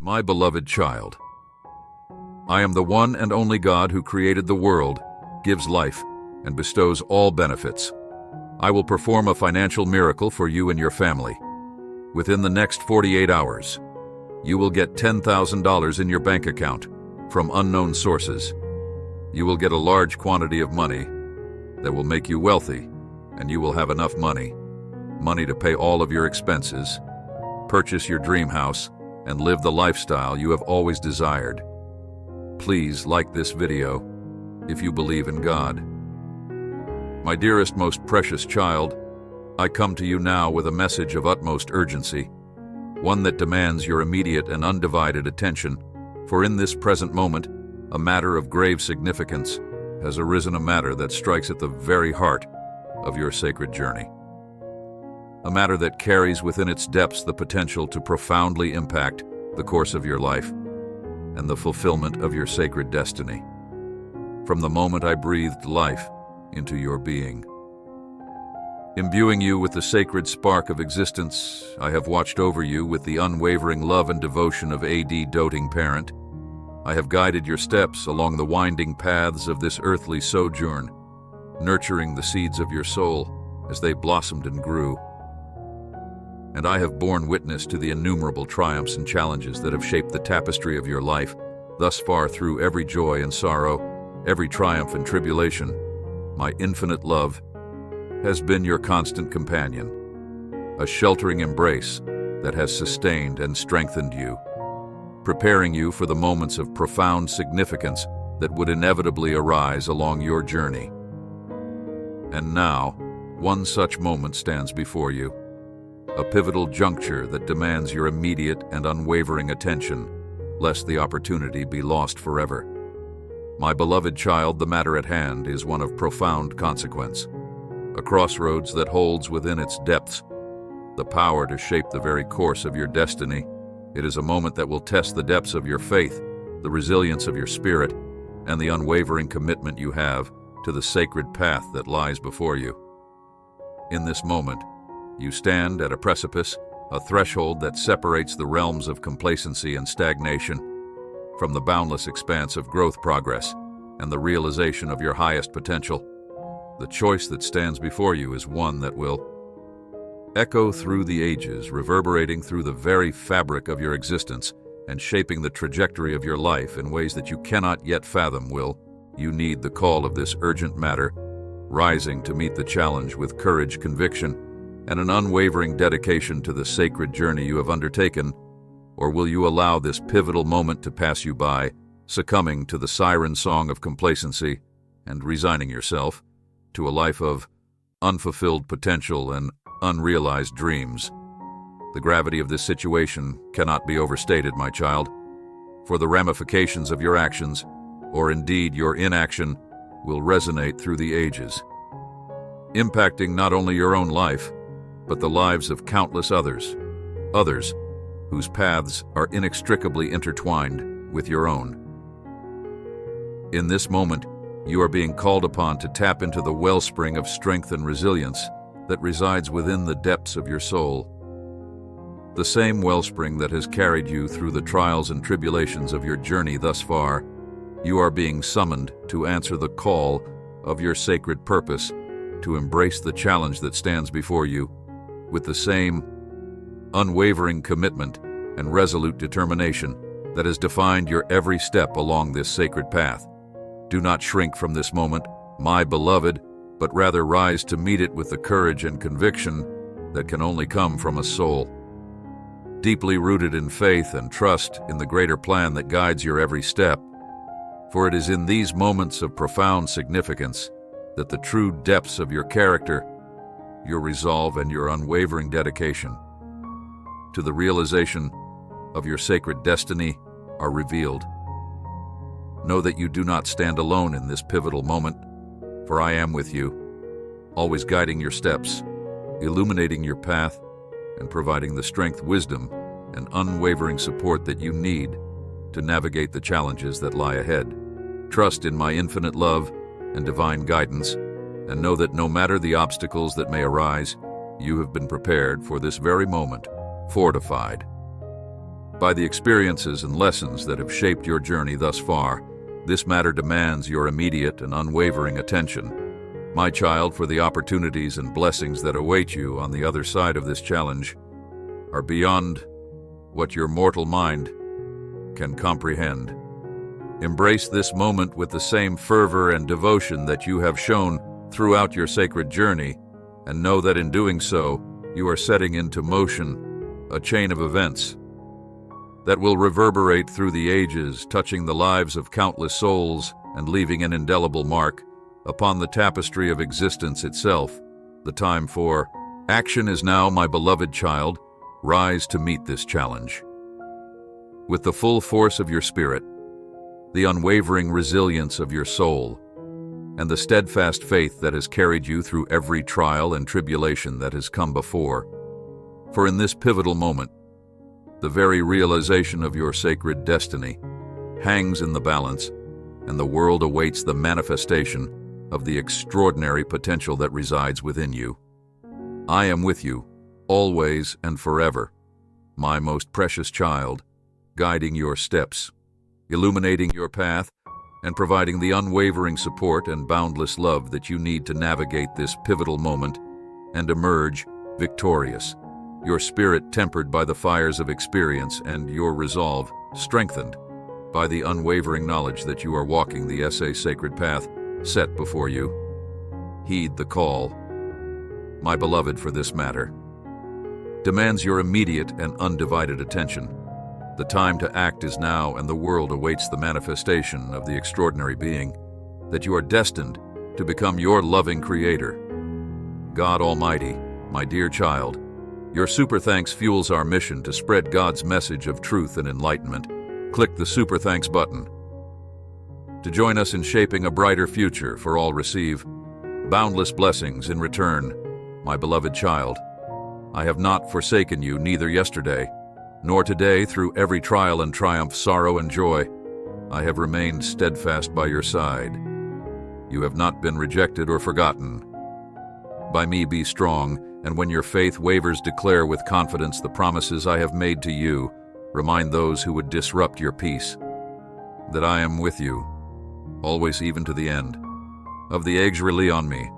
My beloved child, I am the one and only God who created the world, gives life, and bestows all benefits. I will perform a financial miracle for you and your family. Within the next 48 hours, you will get $10,000 in your bank account from unknown sources. You will get a large quantity of money that will make you wealthy, and you will have enough money to pay all of your expenses, purchase your dream house, and live the lifestyle you have always desired. Please like this video if you believe in God. My dearest, most precious child, I come to you now with a message of utmost urgency, one that demands your immediate and undivided attention, for in this present moment, a matter of grave significance has arisen, a matter that strikes at the very heart of your sacred journey. A matter that carries within its depths the potential to profoundly impact the course of your life and the fulfillment of your sacred destiny. From the moment I breathed life into your being, imbuing you with the sacred spark of existence, I have watched over you with the unwavering love and devotion of a doting parent. I have guided your steps along the winding paths of this earthly sojourn, nurturing the seeds of your soul as they blossomed and grew. And I have borne witness to the innumerable triumphs and challenges that have shaped the tapestry of your life. Thus far, through every joy and sorrow, every triumph and tribulation, my infinite love has been your constant companion, a sheltering embrace that has sustained and strengthened you, preparing you for the moments of profound significance that would inevitably arise along your journey. And now, one such moment stands before you, a pivotal juncture that demands your immediate and unwavering attention, lest the opportunity be lost forever. My beloved child, the matter at hand is one of profound consequence, a crossroads that holds within its depths the power to shape the very course of your destiny. It is a moment that will test the depths of your faith, the resilience of your spirit, and the unwavering commitment you have to the sacred path that lies before you. In this moment, you stand at a precipice, a threshold that separates the realms of complacency and stagnation from the boundless expanse of growth, progress, and the realization of your highest potential. The choice that stands before you is one that will echo through the ages, reverberating through the very fabric of your existence and shaping the trajectory of your life in ways that you cannot yet fathom. Will you need the call of this urgent matter, rising to meet the challenge with courage, conviction, and an unwavering dedication to the sacred journey you have undertaken? Or will you allow this pivotal moment to pass you by, succumbing to the siren song of complacency and resigning yourself to a life of unfulfilled potential and unrealized dreams? The gravity of this situation cannot be overstated, my child, for the ramifications of your actions, or indeed your inaction, will resonate through the ages, impacting not only your own life, but the lives of countless others whose paths are inextricably intertwined with your own. In this moment, you are being called upon to tap into the wellspring of strength and resilience that resides within the depths of your soul. The same wellspring that has carried you through the trials and tribulations of your journey thus far. You are being summoned to answer the call of your sacred purpose, to embrace the challenge that stands before you with the same unwavering commitment and resolute determination that has defined your every step along this sacred path. Do not shrink from this moment, my beloved, but rather rise to meet it with the courage and conviction that can only come from a soul deeply rooted in faith and trust in the greater plan that guides your every step. For it is in these moments of profound significance that the true depths of your character, your resolve, and your unwavering dedication to the realization of your sacred destiny are revealed. Know that you do not stand alone in this pivotal moment, for I am with you, always guiding your steps, illuminating your path, and providing the strength, wisdom, and unwavering support that you need to navigate the challenges that lie ahead. Trust in my infinite love and divine guidance, and know that no matter the obstacles that may arise, you have been prepared for this very moment, fortified By the experiences and lessons that have shaped your journey thus far, this matter demands your immediate and unwavering attention. My child, for the opportunities and blessings that await you on the other side of this challenge are beyond what your mortal mind can comprehend. Embrace this moment with the same fervor and devotion that you have shown throughout your sacred journey, and know that in doing so, you are setting into motion a chain of events that will reverberate through the ages, touching the lives of countless souls and leaving an indelible mark upon the tapestry of existence itself. The time for action is now, my beloved child. Rise to meet this challenge. With the full force of your spirit, the unwavering resilience of your soul, and the steadfast faith that has carried you through every trial and tribulation that has come before. For in this pivotal moment, the very realization of your sacred destiny hangs in the balance, and the world awaits the manifestation of the extraordinary potential that resides within you. I am with you, always and forever, my most precious child, guiding your steps, illuminating your path, and providing the unwavering support and boundless love that you need to navigate this pivotal moment and emerge victorious. Your spirit tempered by the fires of experience and your resolve strengthened by the unwavering knowledge that you are walking the sacred path set before you. Heed the call, my beloved, for this matter demands your immediate and undivided attention. The time to act is now, and the world awaits the manifestation of the extraordinary being that you are destined to become, your loving Creator. God Almighty, my dear child, your super thanks fuels our mission to spread God's message of truth and enlightenment. Click the super thanks button to join us in shaping a brighter future for all. Receive boundless blessings in return, my beloved child. I have not forsaken you, neither yesterday nor today. Through every trial and triumph, sorrow and joy, I have remained steadfast by your side. You have not been rejected or forgotten. By me be strong, and when your faith wavers, declare with confidence the promises I have made to you. Remind those who would disrupt your peace that I am with you, always, even to the end of the age. Rely on me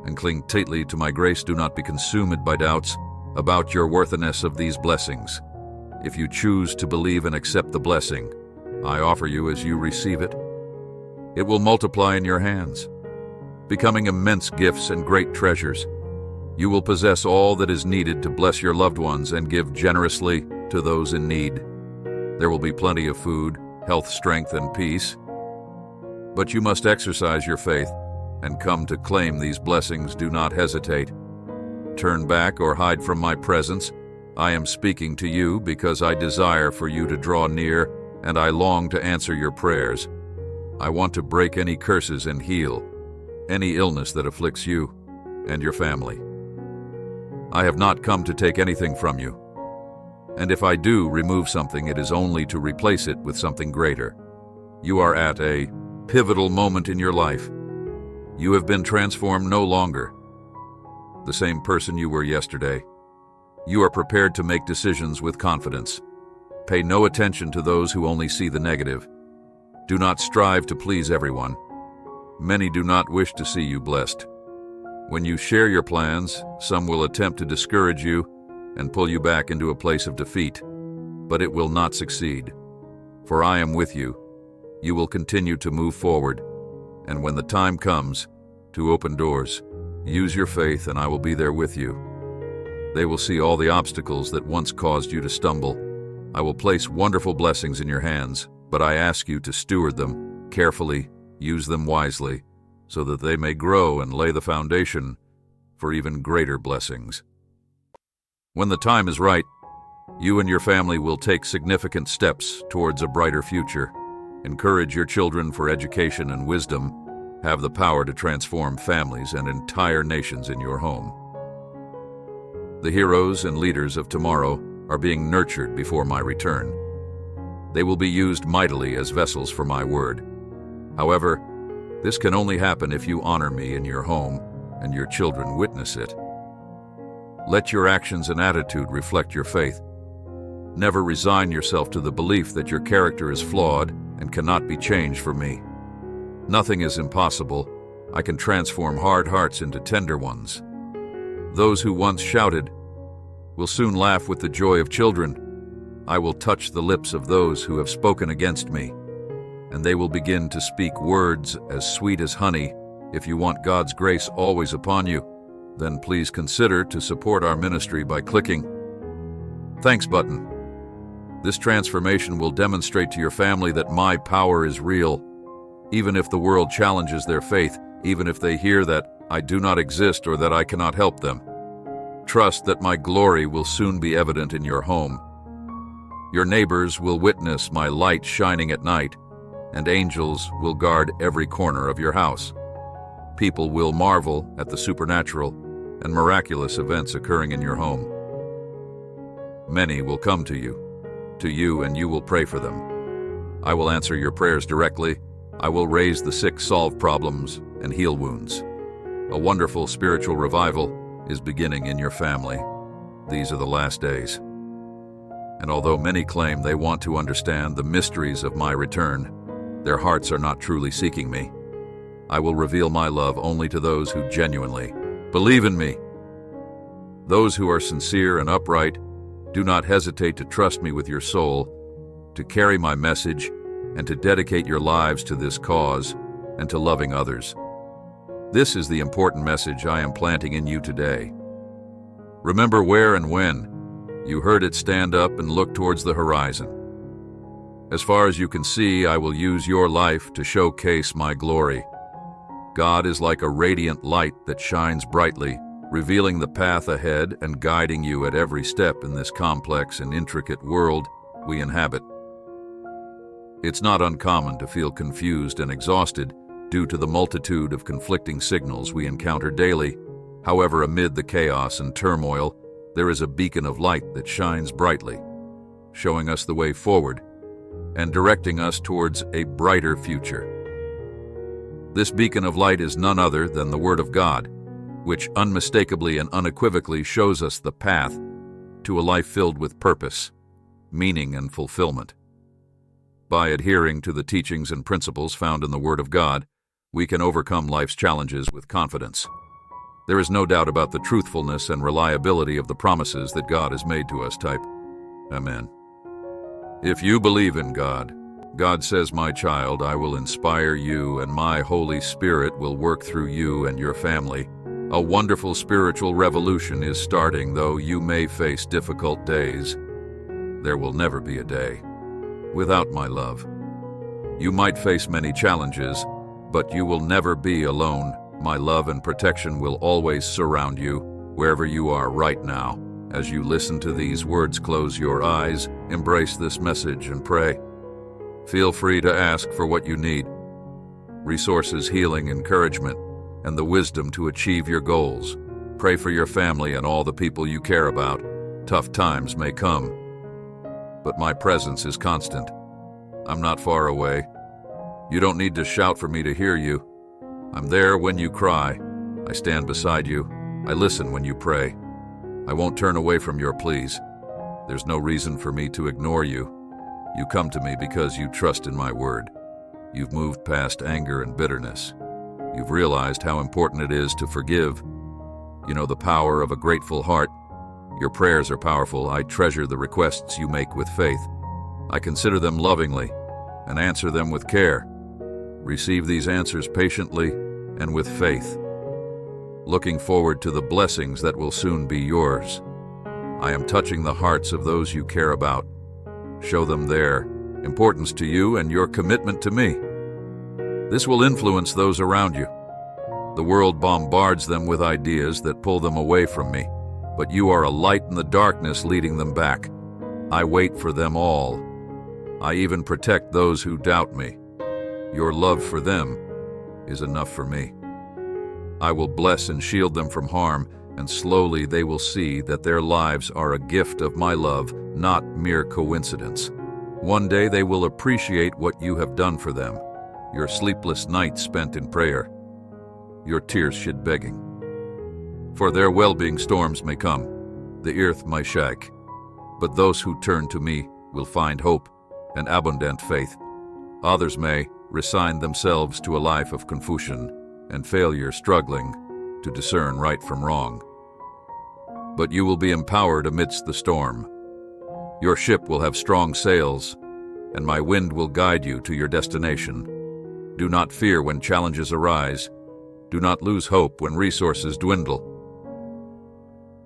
and cling tightly to my grace. Do not be consumed by doubts about your worthiness of these blessings. If you choose to believe and accept the blessing I offer you as you receive it, it will multiply in your hands, becoming immense gifts and great treasures. You will possess all that is needed to bless your loved ones and give generously to those in need. There will be plenty of food, health, strength, and peace. But you must exercise your faith and come to claim these blessings. Do not hesitate. Turn back or hide from my presence. I am speaking to you because I desire for you to draw near, and I long to answer your prayers. I want to break any curses and heal any illness that afflicts you and your family. I have not come to take anything from you, and if I do remove something, it is only to replace it with something greater. You are at a pivotal moment in your life. You have been transformed, no longer the same person you were yesterday. You are prepared to make decisions with confidence. Pay no attention to those who only see the negative. Do not strive to please everyone. Many do not wish to see you blessed. When you share your plans, some will attempt to discourage you and pull you back into a place of defeat, but it will not succeed. For I am with you. You will continue to move forward, and when the time comes to open doors, use your faith and I will be there with you. They will see all the obstacles that once caused you to stumble. I will place wonderful blessings in your hands, but I ask you to steward them carefully, use them wisely, so that they may grow and lay the foundation for even greater blessings. When the time is right, you and your family will take significant steps towards a brighter future. Encourage your children, for education and wisdom have the power to transform families and entire nations in your home. The heroes and leaders of tomorrow are being nurtured before my return. They will be used mightily as vessels for my word. However, this can only happen if you honor me in your home and your children witness it. Let your actions and attitude reflect your faith. Never resign yourself to the belief that your character is flawed and cannot be changed for me. Nothing is impossible. I can transform hard hearts into tender ones. Those who once shouted will soon laugh with the joy of children. I will touch the lips of those who have spoken against me, and they will begin to speak words as sweet as honey. If you want God's grace always upon you, then please consider to support our ministry by clicking Thanks button. This transformation will demonstrate to your family that my power is real. Even if the world challenges their faith, even if they hear that I do not exist or that I cannot help them, trust that my glory will soon be evident in your home. Your neighbors will witness my light shining at night, and angels will guard every corner of your house. People will marvel at the supernatural and miraculous events occurring in your home. Many will come to you, and you will pray for them. I will answer your prayers directly. I will raise the sick, solve problems, and heal wounds. A wonderful spiritual revival is beginning in your family. These are the last days. And although many claim they want to understand the mysteries of my return, their hearts are not truly seeking me. I will reveal my love only to those who genuinely believe in me. Those who are sincere and upright, do not hesitate to trust me with your soul, to carry my message, and to dedicate your lives to this cause and to loving others. This is the important message I am planting in you today. Remember where and when you heard it. Stand up and look towards the horizon. As far as you can see, I will use your life to showcase my glory. God is like a radiant light that shines brightly, revealing the path ahead and guiding you at every step in this complex and intricate world we inhabit. It's not uncommon to feel confused and exhausted due to the multitude of conflicting signals we encounter daily. However, amid the chaos and turmoil, there is a beacon of light that shines brightly, showing us the way forward and directing us towards a brighter future. This beacon of light is none other than the Word of God, which unmistakably and unequivocally shows us the path to a life filled with purpose, meaning, and fulfillment. By adhering to the teachings and principles found in the Word of God, we can overcome life's challenges with confidence. There is no doubt about the truthfulness and reliability of the promises that God has made to us. Type Amen. If you believe in God, God says, "My child, I will inspire you, and my Holy Spirit will work through you and your family." A wonderful spiritual revolution is starting. Though you may face difficult days, there will never be a day without my love. You might face many challenges, but you will never be alone. My love and protection will always surround you, wherever you are right now. As you listen to these words, close your eyes, embrace this message, and pray. Feel free to ask for what you need: resources, healing, encouragement, and the wisdom to achieve your goals. Pray for your family and all the people you care about. Tough times may come, but my presence is constant. I'm not far away. You don't need to shout for me to hear you. I'm there when you cry. I stand beside you. I listen when you pray. I won't turn away from your pleas. There's no reason for me to ignore you. You come to me because you trust in my word. You've moved past anger and bitterness. You've realized how important it is to forgive. You know the power of a grateful heart. Your prayers are powerful. I treasure the requests you make with faith. I consider them lovingly and answer them with care. Receive these answers patiently and with faith, looking forward to the blessings that will soon be yours. I am touching the hearts of those you care about. Show them their importance to you and your commitment to me. This will influence those around you. The world bombards them with ideas that pull them away from me, but you are a light in the darkness leading them back. I wait for them all. I even protect those who doubt me. Your love for them is enough for me. I will bless and shield them from harm, and slowly they will see that their lives are a gift of my love, not mere coincidence. One day they will appreciate what you have done for them. Your sleepless nights spent in prayer, your tears shed begging. For their well-being storms may come, the earth may shake, but those who turn to me will find hope and abundant faith. Others may resign themselves to a life of confusion and failure, struggling to discern right from wrong. But you will be empowered amidst the storm. Your ship will have strong sails, and my wind will guide you to your destination. Do not fear when challenges arise. Do not lose hope when resources dwindle.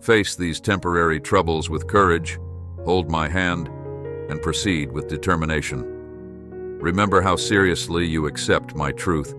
Face these temporary troubles with courage, hold my hand, and proceed with determination. Remember how seriously you accept my truth.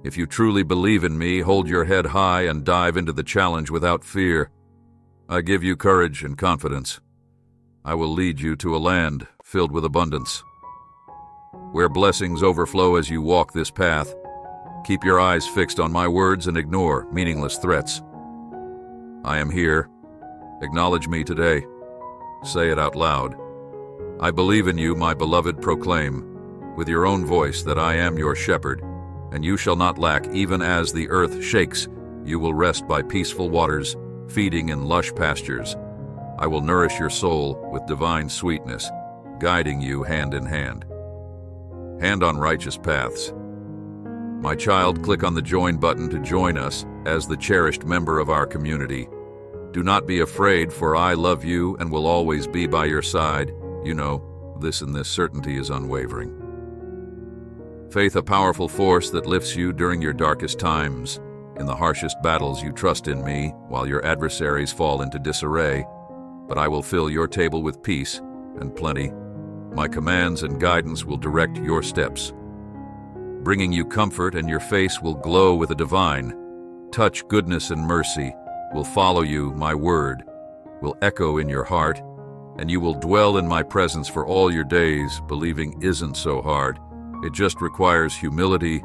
If you truly believe in me, hold your head high and dive into the challenge without fear. I give you courage and confidence. I will lead you to a land filled with abundance, where blessings overflow as you walk this path. Keep your eyes fixed on my words and ignore meaningless threats. I am here. Acknowledge me today. Say it out loud. I believe in you, my beloved. Proclaim with your own voice that I am your shepherd, and you shall not lack. Even as the earth shakes, you will rest by peaceful waters, feeding in lush pastures. I will nourish your soul with divine sweetness, guiding you hand in hand on righteous paths. My child, click on the join button to join us as the cherished member of our community. Do not be afraid, for I love you and will always be by your side. You know, this certainty is unwavering. Faith, a powerful force that lifts you during your darkest times. In the harshest battles, you trust in me, while your adversaries fall into disarray. But I will fill your table with peace and plenty. My commands and guidance will direct your steps, bringing you comfort, and your face will glow with a divine touch. Goodness and mercy will follow you. My word will echo in your heart, and you will dwell in my presence for all your days. Believing isn't so hard. It just requires humility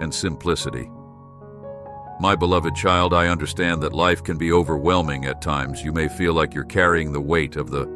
and simplicity. My beloved child, I understand that life can be overwhelming at times. You may feel like you're carrying the weight of the